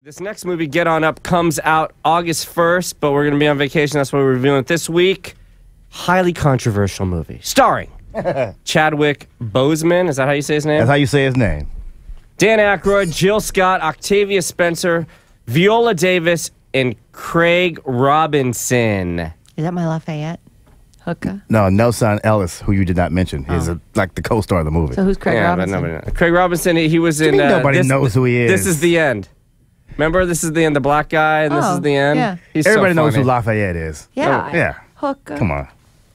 This next movie, Get On Up, comes out August 1st, but we're going to be on vacation. That's why we're reviewing it this week. Highly controversial movie. Starring Chadwick Boseman. Is that how you say his name? That's how you say his name. Dan Aykroyd, Jill Scott, Octavia Spencer, Viola Davis, and Craig Robinson. Is that my Lafayette? Hooker? No, Nelson Ellis, who you did not mention. He's like the co-star of the movie. So who's Craig Robinson? But nobody knows. Craig Robinson, he was in... nobody knows who he is. This Is the End. Remember, this is the end, the black guy, and this is the end? Yeah. Everybody knows who Lafayette is. Yeah. Yeah. Hooker. Come on.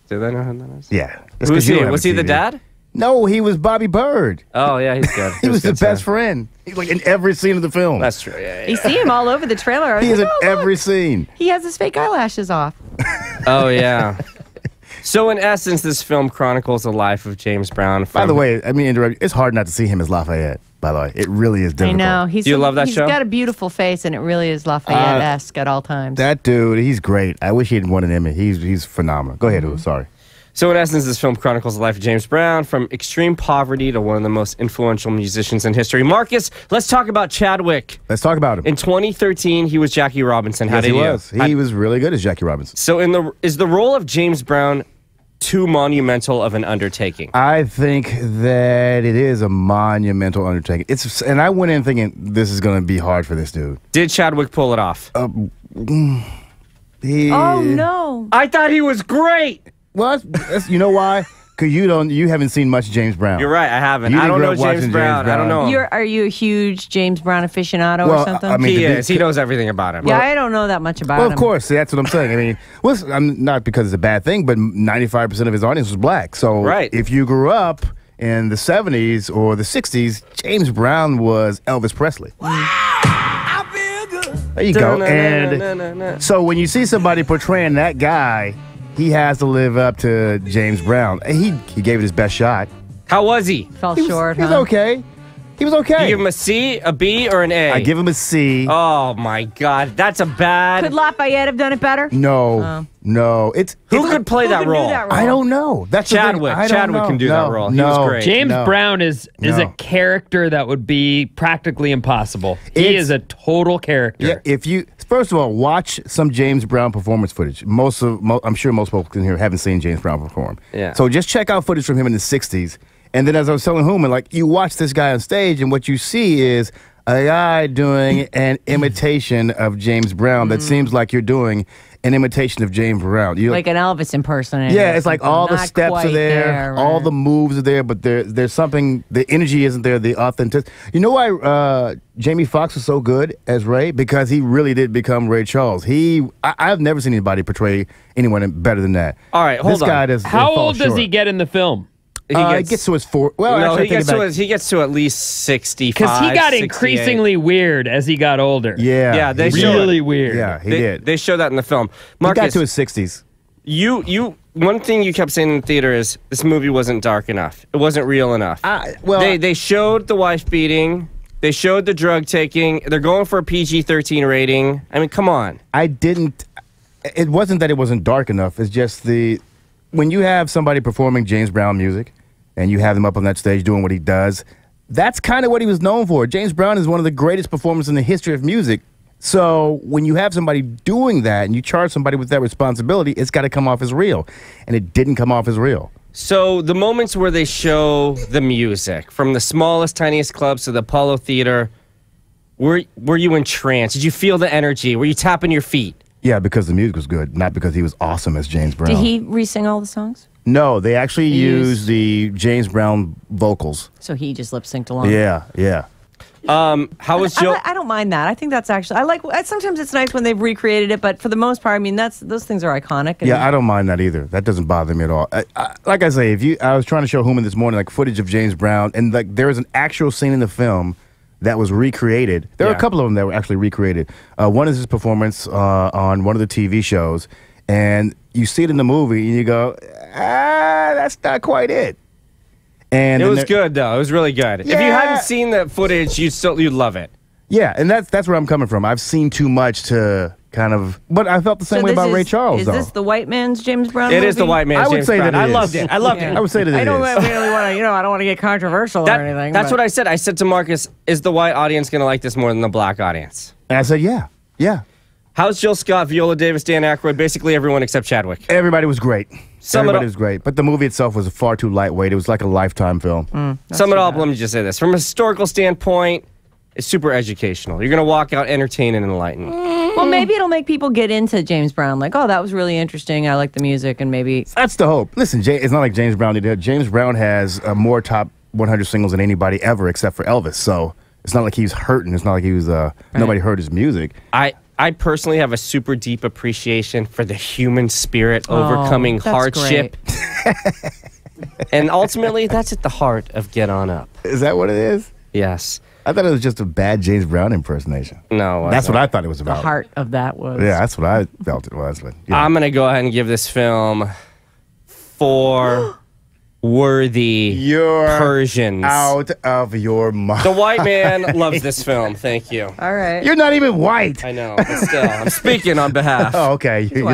Do they know who that is? Yeah. Who was he? Was he the dad? No, he was Bobby Bird. Oh, yeah, he's good. He was the best friend. He's like in every scene of the film. That's true, yeah. You see him all over the trailer. He is in every scene. He has his fake eyelashes off. Oh, yeah. So, in essence, this film chronicles the life of James Brown. By the way, I mean, it's hard not to see him as Lafayette, by the way. It really is difficult. I know. Do you love that show? He's got a beautiful face, and it really is Lafayette-esque at all times. That dude, he's great. I wish he had won an Emmy. He's phenomenal. Go ahead, sorry. So, in essence, this film chronicles the life of James Brown from extreme poverty to one of the most influential musicians in history. Marcus, let's talk about Chadwick. Let's talk about him. In 2013, he was Jackie Robinson. How did he was. He was really good as Jackie Robinson. So, is the role of James Brown too monumental of an undertaking? I think that it is a monumental undertaking. And I went in thinking this is going to be hard for this dude. Did Chadwick pull it off? Oh, no. I thought he was great. Well, you know why? Because you haven't seen much James Brown. You're right, I haven't. I don't know James Brown. I don't know him. Are you a huge James Brown aficionado or something? I mean, he is. He knows everything about him. Yeah, I don't know that much about him. Well, of course. That's what I'm saying. I mean, I'm not because it's a bad thing, but 95% of his audience was black. So if you grew up in the 70s or the 60s, James Brown was Elvis Presley. Wow, I feel good. There you go. And so when you see somebody portraying that guy, he has to live up to James Brown. He gave it his best shot. How was he? Fell short, He was okay. He was okay. You give him a C, a B, or an A? I give him a C. Oh, my God. That's a bad... Could Lafayette have done it better? No. No. Who could play that role? I don't know. That's Chadwick. Chadwick can do that role. He was great. James Brown is a character that would be practically impossible. He is a total character. Yeah, first of all, watch some James Brown performance footage. I'm sure most people in here haven't seen James Brown perform. Yeah. So just check out footage from him in the 60s. And then as I was telling Hooman, you watch this guy on stage, and what you see is a guy doing an imitation of James Brown that seems like you're doing an imitation of James Brown. Like an Elvis impersonator. Yeah, it's like all the steps are there, all the moves are there, but there's something, the energy isn't there, the authenticity. You know why Jamie Foxx was so good as Ray? Because he really did become Ray Charles. I've never seen anybody portray anyone better than that. All right, hold on. This guy does. How old does he get in the film? He gets to his four. Well, no, actually, he gets to at least 65. Because he got 68. increasingly weird as he got older. Yeah, they really weird. Yeah, he did. They show that in the film. Marcus, he got to his 60s. One thing you kept saying in the theater is this movie wasn't dark enough. It wasn't real enough. They showed the wife beating. They showed the drug taking. They're going for a PG-13 rating. I mean, come on. It wasn't that it wasn't dark enough. It's just when you have somebody performing James Brown music, and you have him up on that stage doing what he does, that's kind of what he was known for. James Brown is one of the greatest performers in the history of music. So when you have somebody doing that and you charge somebody with that responsibility, it's got to come off as real. And it didn't come off as real. So the moments where they show the music, from the smallest, tiniest clubs to the Apollo Theater, were you entranced? Did you feel the energy? Were you tapping your feet? Yeah, because the music was good, not because he was awesome as James Brown. Did he re-sing all the songs? No, they actually used the James Brown vocals. So he just lip-synced along. Yeah. How was Jill? I don't mind that. I think that's actually... sometimes it's nice when they've recreated it, but for the most part, I mean, those things are iconic. Yeah, I don't mind that either. That doesn't bother me at all. Like I say, I was trying to show Hooman this morning, footage of James Brown, and there is an actual scene in the film that was recreated. There are a couple of them that were actually recreated. One is his performance on one of the TV shows, and you see it in the movie, and you go, that's not quite it. And it was good, though. It was really good. Yeah. If you hadn't seen that footage, you'd love it. Yeah, and that's where I'm coming from. I've seen too much to kind of. But I felt the same way about Ray Charles. Is this the white man's James Brown? It is the white man's James Brown. I loved it. I loved it. I would say that I don't really want to. I don't want to get controversial or anything. That's what I said. I said to Marcus, "Is the white audience going to like this more than the black audience?" And I said, "Yeah, yeah." How's Jill Scott, Viola Davis, Dan Aykroyd, basically everyone except Chadwick? Everybody was great. Everybody was great. But the movie itself was far too lightweight. It was like a Lifetime film. Sum it all up, let me just say this. From a historical standpoint, it's super educational. You're going to walk out entertained and enlightened. Well, maybe it'll make people get into James Brown. Like, oh, that was really interesting. I like the music, and maybe... That's the hope. Listen, it's not like James Brown did. James Brown has more top 100 singles than anybody ever except for Elvis. So it's not like he was hurting. It's not like he was... Nobody heard his music. I personally have a super deep appreciation for the human spirit overcoming hardship. And ultimately, that's at the heart of Get On Up. Is that what it is? Yes. I thought it was just a bad James Brown impersonation. No. That's what I thought it was about. The heart of that was. Yeah, that's what I felt it was. But, I'm going to go ahead and give this film 4 worthy Persians. Out of your mind. The white man loves this film. Thank you. All right. You're not even white. I know, but still, I'm speaking on behalf. Oh, okay. You're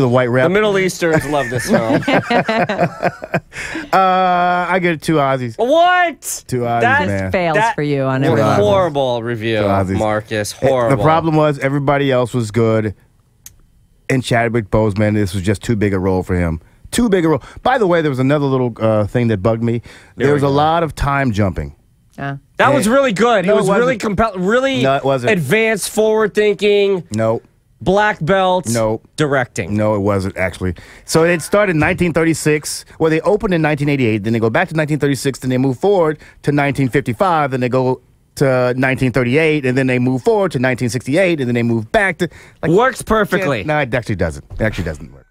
the white rep. The Middle Easterns love this film. I get 2 Aussies. What? 2 Aussies, man. Fails for you on every level. Horrible review, Marcus. Horrible. The problem was everybody else was good, and Chadwick Boseman, this was just too big a role for him. Too big a role. By the way, there was another little thing that bugged me. There was a lot of time jumping. That was really good. No, it was really compelling, really advanced, forward-thinking. No. Black belt. No. Directing. No, it wasn't, actually. So it started in 1936. Well, they opened in 1988. Then they go back to 1936. Then they move forward to 1955. Then they go to 1938. And then they move forward to 1968. And then they move back to... Works perfectly. No, it actually doesn't. It actually doesn't work.